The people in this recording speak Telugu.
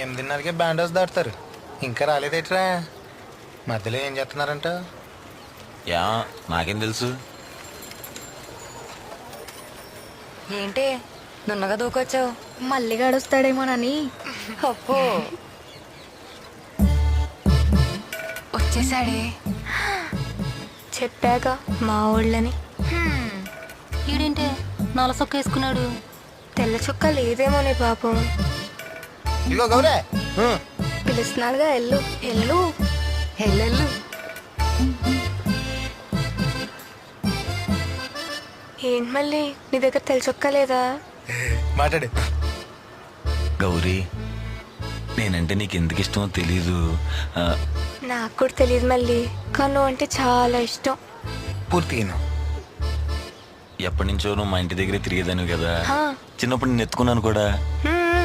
8:30కే బ్యాండ్ హౌస్ దాటుతారు. ఇంకా రాలేదేట్రా? మధ్యలో ఏం చేస్తున్నారంట? యా నాకేం తెలుసు. ఏంటి నున్నగా దూకొచ్చావు? మళ్ళీ గడుస్తాడేమోనని. అప్పో వచ్చేసాడే. చెప్పాక మా ఊళ్ళని. ఈడేంటే నలసొక్క వేసుకున్నాడు. తెల్ల చుక్క లేదేమోనే పాపం. ఇదిగో గౌరే, పిలుస్తున్నాడుగా, ఎల్లు ఎల్లు. ఎల్లెల్లు. ఏంటి మళ్ళీ నీ దగ్గర తెల్ల చుక్క లేదా? మాట్లాడు. గౌరీ, నేనంటే నీకు ఎందుకు ఇష్టమో తెలీదు. నాకు కూడా తెలియదు మళ్ళీ, కానీ నువ్వు అంటే చాలా ఇష్టం. పూర్తిగా ఎప్పటి నుంచో నువ్వు మా ఇంటి దగ్గరే తిరిగేదాను కదా. హా. చిన్నప్పుడు నేను ఎత్తుకున్నాను కూడా.